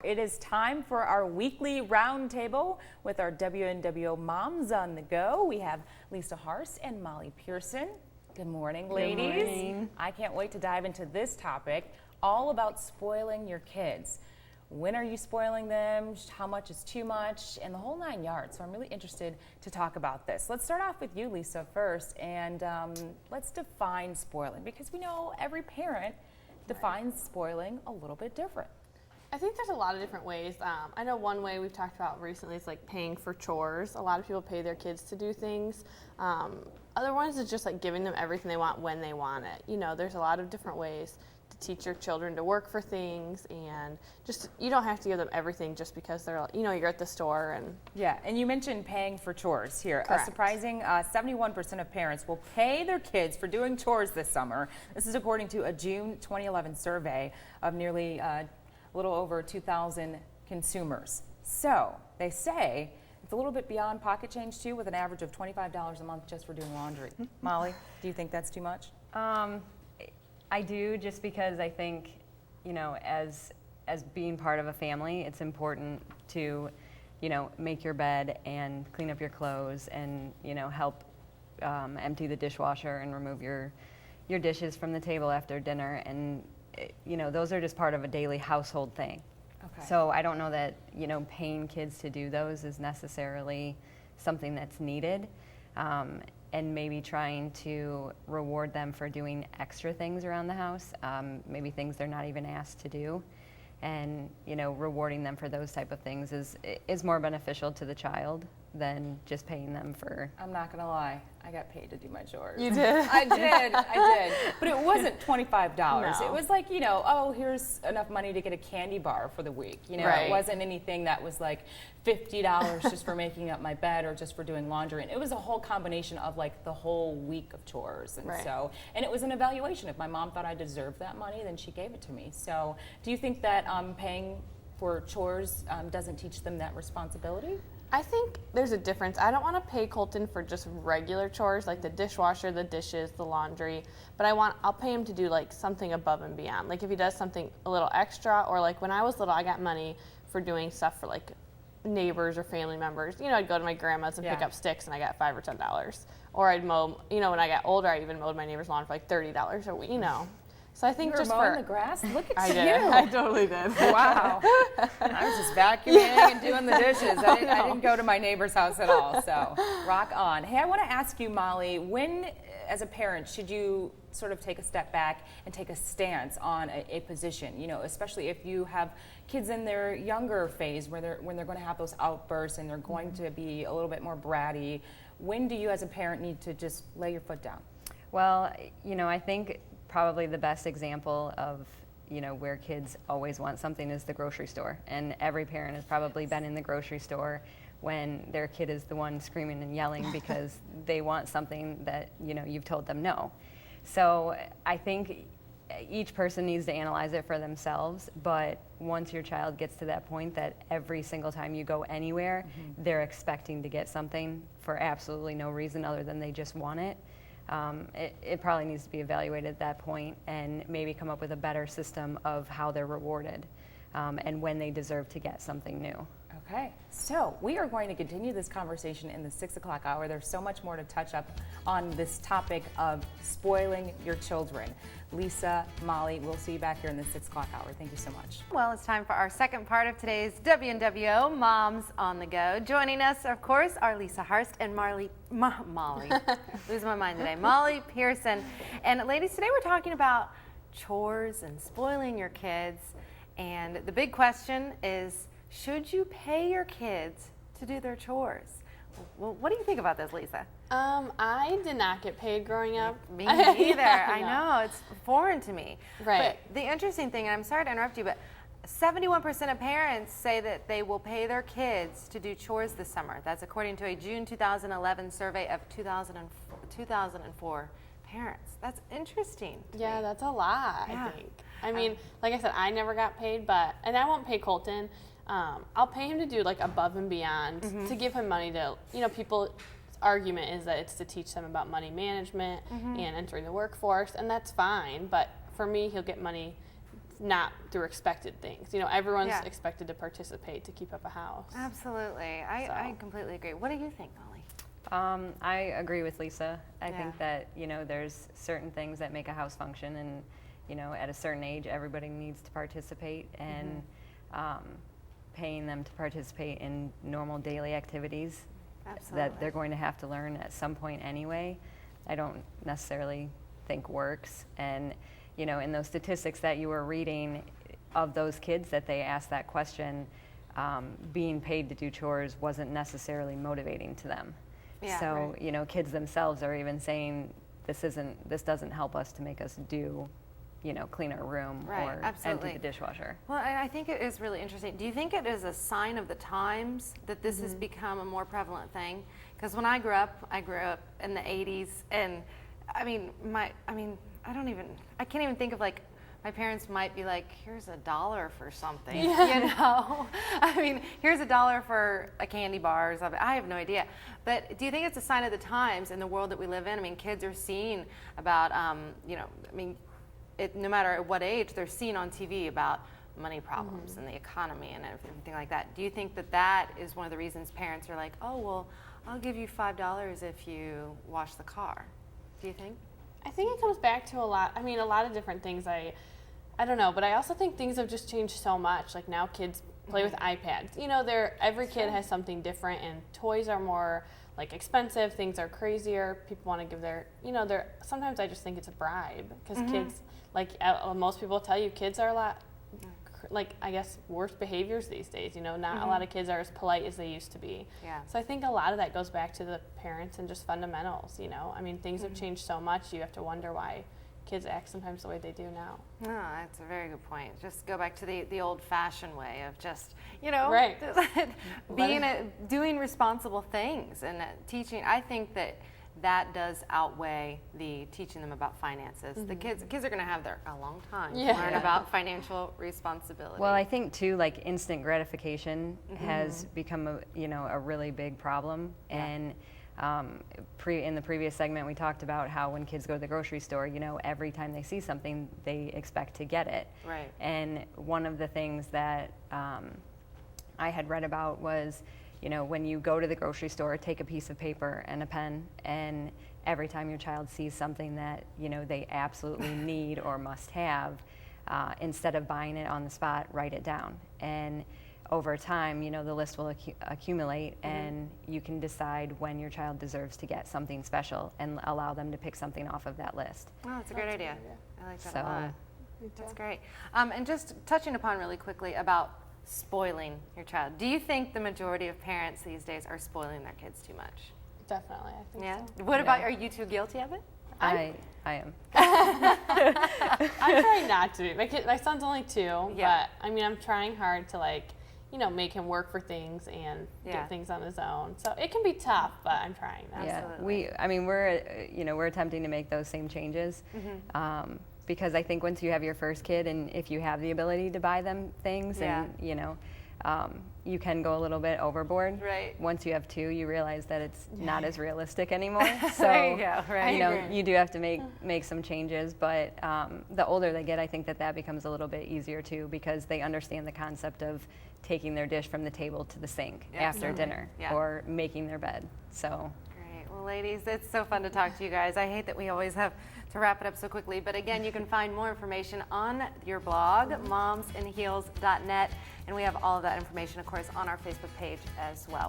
It is time for our weekly roundtable with our WNWO moms on the go. We have Lisa Harst and Molly Pearson. Good morning, ladies. Good morning. I can't wait to dive into this topic, all about spoiling your kids. When are you spoiling them? How much is too much? And the whole 9 yards. So I'm really interested to talk about this. Let's start off with you, Lisa, first, and let's define spoiling, because we know every parent defines spoiling a little bit different. I think there's a lot of different ways. I know one way we've talked about recently is like paying for chores. A lot of people pay their kids to do things. Other ones is just like giving them everything they want when they want it. You know, there's a lot of different ways to teach your children to work for things, and just, you don't have to give them everything just because they're, you know, you're at the store. And yeah, and you mentioned paying for chores here. Correct. A surprising 71% of parents will pay their kids for doing chores this summer. This is according to a June 2011 survey of nearly a little over 2,000 consumers. So they say it's a little bit beyond pocket change too, with an average of $25 a month just for doing laundry. Molly, do you think that's too much? I do, just because I think, you know, as being part of a family, it's important to, you know, make your bed and clean up your clothes and, you know, help empty the dishwasher and remove your dishes from the table after dinner. And you know, those are just part of a daily household thing. Okay. So I don't know that, you know, paying kids to do those is necessarily something that's needed. And maybe trying to reward them for doing extra things around the house, maybe things they're not even asked to do. And, you know, rewarding them for those type of things is more beneficial to the child than just paying them for. I'm not gonna lie, I got paid to do my chores. You did? I did. But it wasn't $25. No. It was like, you know, oh, here's enough money to get a candy bar for the week. You know, Right. It wasn't anything that was like $50 just for making up my bed or just for doing laundry. And it was a whole combination of like the whole week of chores. And Right. so, and it was an evaluation. If my mom thought I deserved that money, then she gave it to me. So do you think that paying for chores doesn't teach them that responsibility? I think there's a difference. I don't want to pay Colton for just regular chores like the dishwasher, the dishes, the laundry, but I'll pay him to do like something above and beyond. Like if he does something a little extra, or like when I was little, I got money for doing stuff for like neighbors or family members. You know, I'd go to my grandma's and pick up sticks and I got $5 or $10. Or I'd mow, you know, when I got older, I even mowed my neighbor's lawn for like $30 a week, you know. So I think You were just mowing for the grass? Look at I you. did. I totally did. Wow. I was just vacuuming and doing the dishes. I didn't go to my neighbor's house at all, so rock on. Hey, I want to ask you, Molly, when, as a parent, should you sort of take a step back and take a stance on a position, you know, especially if you have kids in their younger phase when they're going to have those outbursts and they're going to be a little bit more bratty. When do you as a parent need to just lay your foot down? Well, you know, I think probably the best example of, you know, where kids always want something is the grocery store. And every parent has probably been in the grocery store when their kid is the one screaming and yelling because they want something that, you know, you've told them no. So I think each person needs to analyze it for themselves, but once your child gets to that point that every single time you go anywhere, they're expecting to get something for absolutely no reason other than they just want it, it probably needs to be evaluated at that point and maybe come up with a better system of how they're rewarded and when they deserve to get something new. Okay, so we are going to continue this conversation in the 6 o'clock hour. There's so much more to touch up on this topic of spoiling your children. Lisa, Molly, we'll see you back here in the 6 o'clock hour. Thank you so much. Well, it's time for our second part of today's WNWO Moms on the Go. Joining us, of course, are Lisa Harst and Molly, losing my mind today, Molly Pearson. And ladies, today we're talking about chores and spoiling your kids. And the big question is, should you pay your kids to do their chores? Well, what do you think about this, Lisa? I did not get paid growing up. Me neither. Yeah, I know, it's foreign to me. Right. But the interesting thing, and I'm sorry to interrupt you, but 71% of parents say that they will pay their kids to do chores this summer. That's according to a June 2011 survey of 2004 parents. That's interesting. Yeah, that's a lot, Yeah. I think. I mean, like I said, I never got paid, and I won't pay Colton. I'll pay him to do like above and beyond, to give him money to, you know, people's argument is that it's to teach them about money management and entering the workforce, and that's fine. But for me, he'll get money not through expected things. You know, everyone's Yeah. expected to participate to keep up a house. Absolutely. I completely agree. What do you think, Molly? I agree with Lisa. I Yeah. think that, you know, there's certain things that make a house function, and, you know, at a certain age, everybody needs to participate, and paying them to participate in normal daily activities Absolutely. that they're going to have to learn at some point anyway, I don't necessarily think works. And, you know, in those statistics that you were reading of those kids that they asked that question, being paid to do chores wasn't necessarily motivating to them. Yeah, So, right. you know, kids themselves are even saying, this doesn't help us to make us do, you know, clean our room Right, or absolutely. empty the dishwasher. Well, I think it is really interesting. Do you think it is a sign of the times that this has become a more prevalent thing? Because when I grew up in the 80s, and I can't even think of, like, my parents might be like, here's $1 for something, you know? I mean, here's $1 for a candy bar or something. I have no idea. But do you think it's a sign of the times in the world that we live in? I mean, kids are seeing about, you know, I mean, no matter at what age, they're seeing on TV about money problems and the economy and everything like that. Do you think that that is one of the reasons parents are like, oh, well, I'll give you $5 if you wash the car? Do you think? I think it comes back to a lot of different things. I don't know, but I also think things have just changed so much. Like now kids play with iPads. You know, every kid has something different, and toys are more like expensive, things are crazier. People want to give sometimes I just think it's a bribe because kids, like most people tell you, kids are a lot, like, I guess, worse behaviors these days. You know, not a lot of kids are as polite as they used to be. Yeah. So I think a lot of that goes back to the parents and just fundamentals, you know. I mean, things have changed so much, you have to wonder why kids act sometimes the way they do now. No, that's a very good point. Just go back to the old-fashioned way of just, you know, Right. doing responsible things and teaching. I think that does outweigh the teaching them about finances. The kids are going to have a long time to learn about financial responsibility. Well, I think too, like instant gratification has become a really big problem. And in the previous segment, we talked about how when kids go to the grocery store, you know, every time they see something, they expect to get it. Right. And one of the things that I had read about was, you know, when you go to the grocery store, take a piece of paper and a pen, and every time your child sees something that, you know, they absolutely need or must have, instead of buying it on the spot, write it down. And over time, you know, the list will accumulate, and you can decide when your child deserves to get something special and allow them to pick something off of that list. Oh, that's a great idea. I like that So- a lot. That's great. And just touching upon really quickly about spoiling your child. Do you think the majority of parents these days are spoiling their kids too much? Definitely, I think Yeah. so. What about, are you too guilty of it? I am. I'm trying not to be. My son's only 2, Yeah. but I mean, I'm trying hard to, like, you know, make him work for things and get things on his own. So it can be tough, but I'm trying not to. Absolutely. We're attempting to make those same changes. Because I think once you have your first kid, and if you have the ability to buy them things, and you know, you can go a little bit overboard. Right. Once you have 2, you realize that it's not as realistic anymore. So There you go, right. you know, you do have to make some changes. But the older they get, I think that becomes a little bit easier too, because they understand the concept of taking their dish from the table to the sink after dinner, or making their bed. So. Great. Well, ladies, it's so fun to talk to you guys. I hate that we always have to wrap it up so quickly, but again, you can find more information on your blog, momsinheels.net, and we have all of that information, of course, on our Facebook page as well.